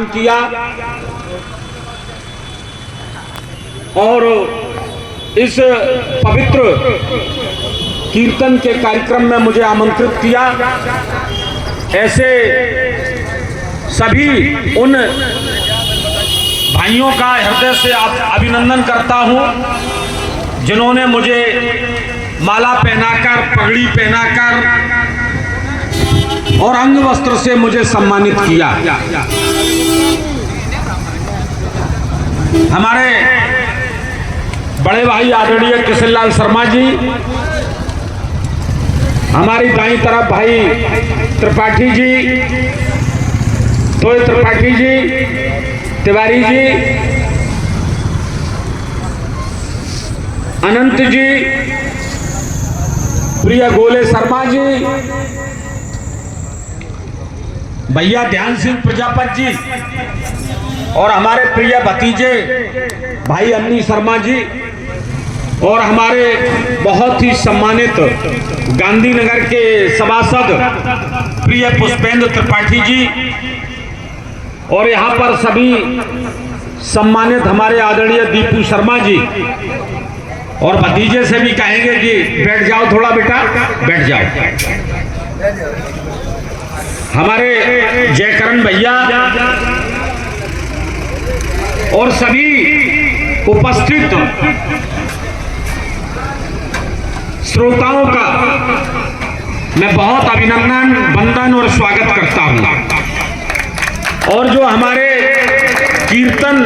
आगमन किया और इस पवित्र कीर्तन के कार्यक्रम में मुझे आमंत्रित किया। ऐसे सभी उन भाइयों का हृदय से अभिनंदन करता हूं जिन्होंने मुझे माला पहनाकर, पगड़ी पहनाकर और अंग वस्त्र से मुझे सम्मानित किया। हमारे बड़े भाई आदरणीय किशनलाल शर्मा जी, हमारी दाईं तरफ भाई त्रिपाठी जी, तोय त्रिपाठी जी, तिवारी जी, अनंत जी, प्रिय गोले शर्मा जी, भैया ध्यान सिंह प्रजापत जी और हमारे प्रिय भतीजे भाई अन्नी शर्मा जी और हमारे बहुत ही सम्मानित गांधीनगर के सभासद प्रिय पुष्पेंद्र त्रिपाठी जी और यहाँ पर सभी सम्मानित हमारे आदरणीय दीपू शर्मा जी और भतीजे से भी कहेंगे कि बैठ जाओ थोड़ा बेटा, बैठ जाओ। हमारे जयकरण भैया और सभी उपस्थित श्रोताओं का मैं बहुत अभिनंदन, वंदन और स्वागत करता हूं। और जो हमारे कीर्तन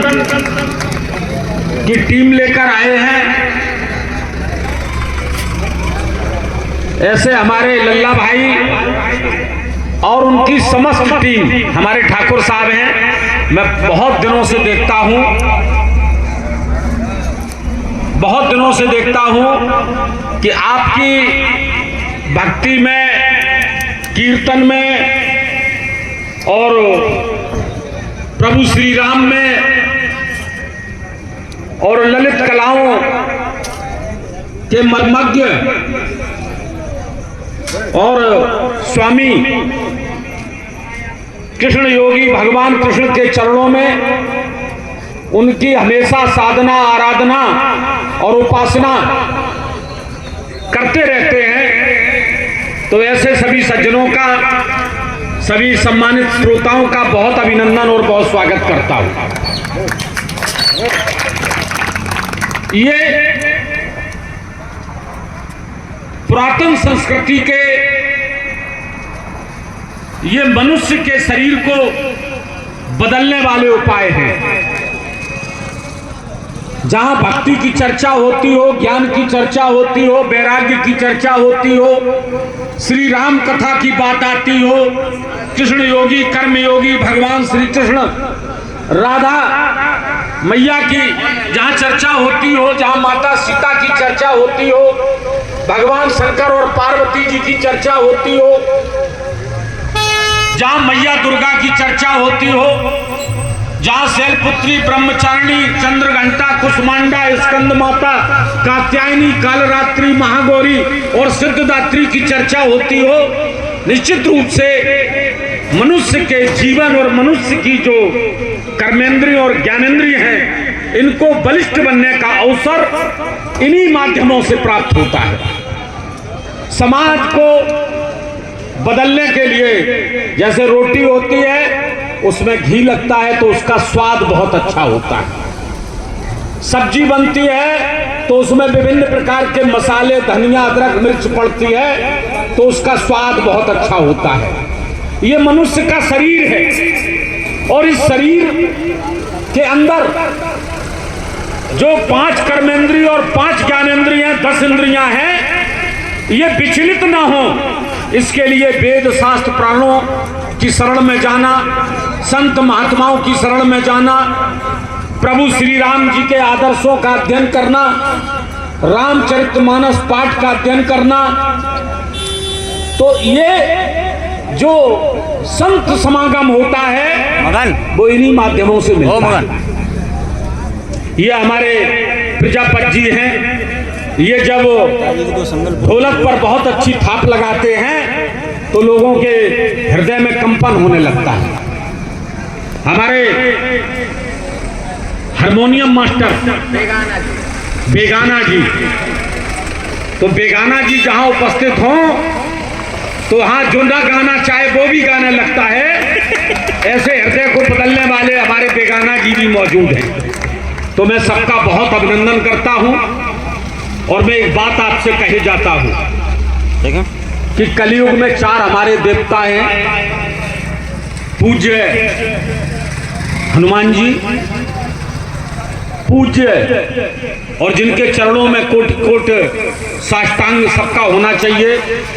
की टीम लेकर आए हैं, ऐसे हमारे लल्ला भाई और उनकी समस्त टीम, हमारे ठाकुर साहब हैं, मैं बहुत दिनों से देखता हूं कि आपकी भक्ति में, कीर्तन में और प्रभु श्री राम में और ललित कलाओं के मर्मज्ञ और स्वामी कृष्ण योगी भगवान कृष्ण के चरणों में उनकी हमेशा साधना, आराधना और उपासना करते रहते हैं। तो ऐसे सभी सज्जनों का, सभी सम्मानित श्रोताओं का बहुत अभिनंदन और बहुत स्वागत करता हूं। ये पुरातन संस्कृति के, ये मनुष्य के शरीर को बदलने वाले उपाय हैं। जहां भक्ति की चर्चा होती हो, ज्ञान की चर्चा होती हो, वैराग्य की चर्चा होती हो, श्री राम कथा की बात आती हो, कृष्ण योगी, कर्म योगी भगवान श्री कृष्ण, राधा मैया की जहां चर्चा होती हो, जहां माता सीता की चर्चा होती हो, भगवान शंकर और पार्वती जी की चर्चा होती हो, जहां मैया दुर्गा की चर्चा होती हो, जहां शैलपुत्री, ब्रह्मचारिणी, चंद्रघंटा, कुष्मांडा, स्कंद माता, कात्यायनी, कालरात्रि, महागौरी और सिद्धदात्री की चर्चा होती हो, निश्चित रूप से मनुष्य के जीवन और मनुष्य की जो कर्मेंद्रिय और ज्ञानेंद्रिय हैं, इनको बलिष्ठ बनने का अवसर इन्हीं माध्यमों से प्राप्त होता है। समाज को बदलने के लिए, जैसे रोटी होती है उसमें घी लगता है तो उसका स्वाद बहुत अच्छा होता है, सब्जी बनती है तो उसमें विभिन्न प्रकार के मसाले, धनिया, अदरक, मिर्च पड़ती है तो उसका स्वाद बहुत अच्छा होता है। ये मनुष्य का शरीर है और इस शरीर के अंदर जो 5 कर्मेंद्रिय और 5 ज्ञानेंद्रियां, 10 इंद्रियां हैं, ये विचलित ना हो, इसके लिए वेद शास्त्र पुराणों की शरण में जाना, संत महात्माओं की शरण में जाना, प्रभु श्री राम जी के आदर्शों का अध्ययन करना, रामचरितमानस पाठ का अध्ययन करना। तो ये जो संत समागम होता है वो इन्हीं माध्यमों से मिलता है। ये हमारे प्रजापत जी हैं, ये जब ढोलक पर बहुत अच्छी थाप लगाते हैं तो लोगों के हृदय में कंपन होने लगता है। हमारे हारमोनियम मास्टर बेगाना जी, तो बेगाना जी जहां उपस्थित हों तो वहां जो ना गाना चाहे वो भी गाने लगता है। ऐसे हृदय को बदलने वाले हमारे बेगाना जी भी मौजूद हैं। तो मैं सबका बहुत अभिनंदन करता हूं और मैं एक बात आपसे कहे जाता हूं कि कलयुग में 4 हमारे देवता हैं। पूज्य हनुमान जी, पूज्य और जिनके चरणों में कोट कोट साष्टांग सबका होना चाहिए,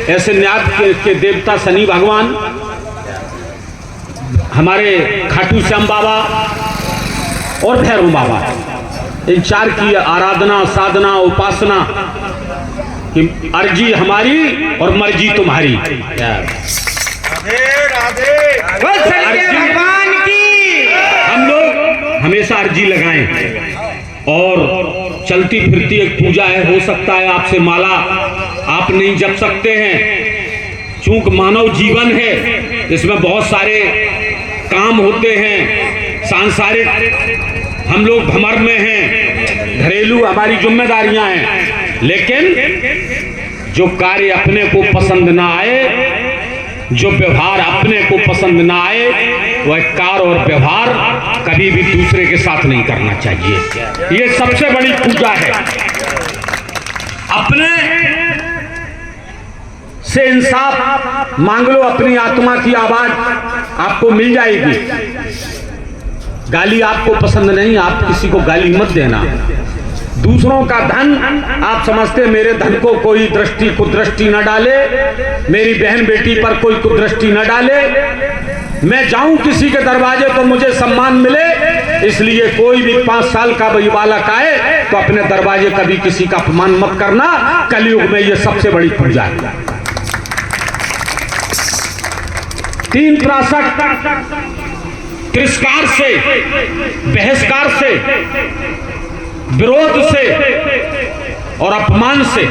ऐसे न्याय के देवता शनि भगवान, हमारे खाटू श्याम बाबा और भैरव बाबा। इन 4 की आराधना, साधना, उपासना कि अर्जी हमारी और मर्जी तुम्हारी। भगवान की हम लोग हमेशा अर्जी लगाएं और चलती फिरती एक पूजा है। हो सकता है आपसे माला आप नहीं जप सकते हैं, चूंकि मानव जीवन है, इसमें बहुत सारे काम होते हैं, सांसारिक हम लोग भ्रमर में हैं, घरेलू हमारी जिम्मेदारियां हैं। लेकिन जो कार्य अपने को पसंद ना आए, जो व्यवहार अपने को पसंद ना आए, वह कार्य और व्यवहार कभी भी दूसरे के साथ नहीं करना चाहिए। ये सबसे बड़ी पूजा है। अपने से इंसाफ मांग लो, अपनी आत्मा की आवाज आपको मिल जाएगी। गाली आपको पसंद नहीं, आप किसी को गाली मत देना। दूसरों का धन आप समझते मेरे धन को कोई दृष्टि कुदृष्टि न डाले, मेरी बहन बेटी पर कोई कुदृष्टि न डाले। मैं जाऊं किसी के दरवाजे तो मुझे सम्मान मिले, इसलिए कोई भी 5 साल का वही बालक आए तो अपने दरवाजे कभी किसी का अपमान मत करना। कलयुग में ये सबसे बड़ी पूजा है। 3 त्रासक तिरस्कार से, बहिष्कार से, विरोध से और अपमान से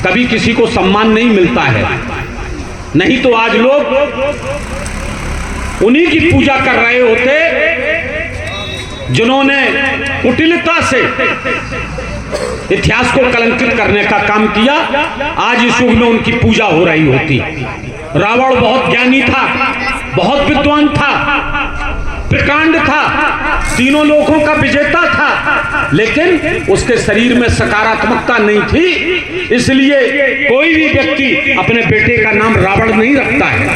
कभी किसी को सम्मान नहीं मिलता है। नहीं तो आज लोग उन्हीं की पूजा कर रहे होते जिन्होंने कुटिलता से इतिहास को कलंकित करने का काम किया। आज इस युग में उनकी पूजा हो रही होती। रावण बहुत ज्ञानी था, बहुत विद्वान था, प्रकांड था, तीनों लोगों का विजेता था, लेकिन उसके शरीर में सकारात्मकता नहीं थी। इसलिए कोई भी व्यक्ति अपने बेटे का नाम रावण नहीं रखता है।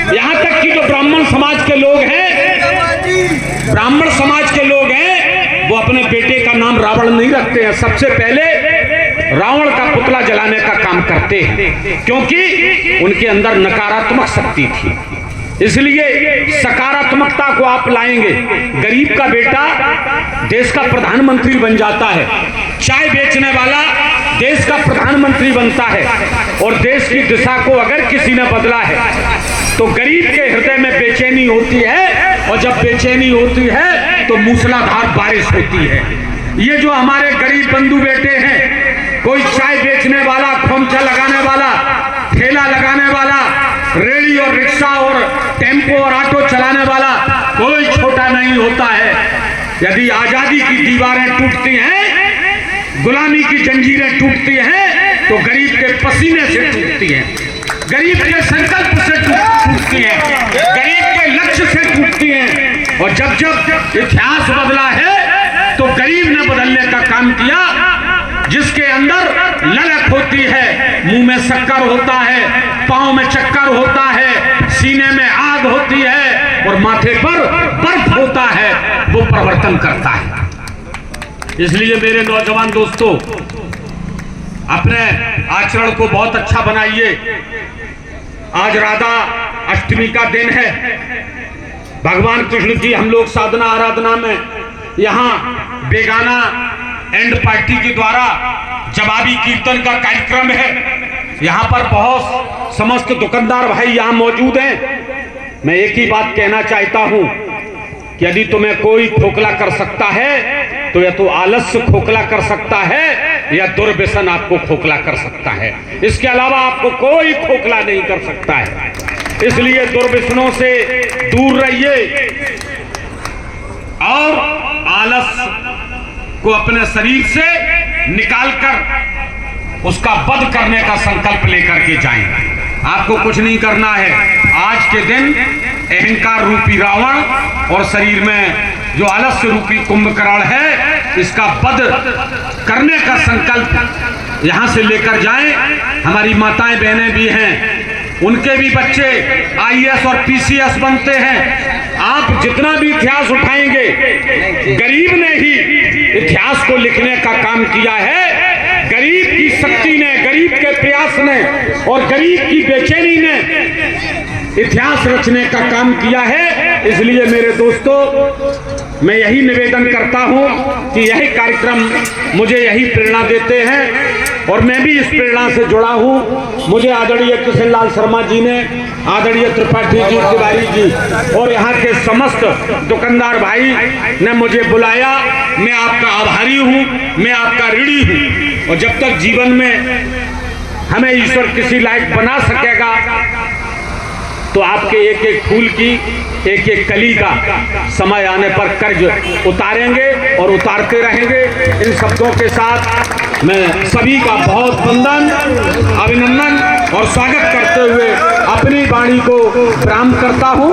यहां तक कि जो ब्राह्मण समाज के लोग हैं, ब्राह्मण समाज के लोग हैं, वो अपने बेटे का नाम रावण नहीं रखते हैं। सबसे पहले रावण का पुतला जलाने का काम करते हैं, क्योंकि उनके अंदर नकारात्मक शक्ति थी। इसलिए सकारात्मकता को आप लाएंगे। गरीब का बेटा देश का प्रधानमंत्री बन जाता है, चाय बेचने वाला देश का प्रधानमंत्री बनता है, और देश की दिशा को अगर किसी ने बदला है तो गरीब के हृदय में बेचैनी होती है, और जब बेचैनी होती है तो मूसलाधार बारिश होती है। ये जो हमारे गरीब बंधु बेटे हैं, कोई चाय बेचने वाला, खोमचा लगाने वाला, ठेला लगाने वाला, रेड़ी और रिक्शा और टेम्पो और ऑटो चलाने वाला, कोई छोटा नहीं होता है। यदि आजादी की दीवारें टूटती हैं, गुलामी की जंजीरें टूटती हैं, तो गरीब के पसीने से टूटती हैं, गरीब के संकल्प से टूटती हैं, गरीब के लक्ष्य से टूटती हैं। और जब जब इतिहास बदला है तो गरीब ने बदलने का काम किया। जिसके अंदर ललक होती है, मुंह में शक्कर होता है, पांव में चक्कर होता है, सीने में आग होती है और माथे पर बर्फ होता है, वो परिवर्तन करता है। इसलिए मेरे नौजवान दोस्तों, अपने आचरण को बहुत अच्छा बनाइए। आज राधा अष्टमी का दिन है। भगवान कृष्ण की हम लोग साधना आराधना में यहाँ बेगाना एंड पार्टी के द्वारा जवाबी कीर्तन का कार्यक्रम है। यहाँ पर बहुत समस्त दुकानदार भाई यहाँ मौजूद हैं। मैं एक ही बात कहना चाहता हूँ कि यदि तुम्हें कोई खोखला कर सकता है तो या तो आलस्य खोखला कर सकता है या दुर्व्यसन आपको खोखला कर सकता है। इसके अलावा आपको कोई खोखला नहीं कर सकता है। इसलिए दुर्व्यसनों से दूर रहिए और आलस को अपने शरीर से निकालकर उसका वध करने का संकल्प लेकर के जाएं। आपको कुछ नहीं करना है। आज के दिन अहंकार रूपी रावण और शरीर में जो आलस्य रूपी कुंभकर्ण है, इसका वध करने का संकल्प यहां से लेकर जाएं। हमारी माताएं बहनें भी हैं, उनके भी बच्चे आईएएस और पीसीएस बनते हैं। आप जितना भी इतिहास उठाएंगे, गरीब ने ही इतिहास को लिखने का काम किया है। गरीब की शक्ति ने, गरीब के प्रयास ने और गरीब की बेचैनी ने इतिहास रचने का काम किया है। इसलिए मेरे दोस्तों, मैं यही निवेदन करता हूं कि यही कार्यक्रम मुझे यही प्रेरणा देते हैं और मैं भी इस प्रेरणा से जुड़ा हूं। मुझे आदरणीय कृष्णलाल शर्मा जी ने, आदरणीय त्रिपाठी जी, तिवारी जी और यहाँ के समस्त दुकानदार भाई ने मुझे बुलाया। मैं आपका आभारी हूँ, मैं आपका ऋणी हूँ। और जब तक जीवन में हमें ईश्वर किसी लायक बना सकेगा तो आपके एक एक फूल की, एक एक कली का समय आने पर कर्ज उतारेंगे और उतारते रहेंगे। इन शब्दों के साथ मैं सभी का बहुत वंदन, अभिनंदन और स्वागत करते हुए अपनी वाणी को विराम करता हूँ।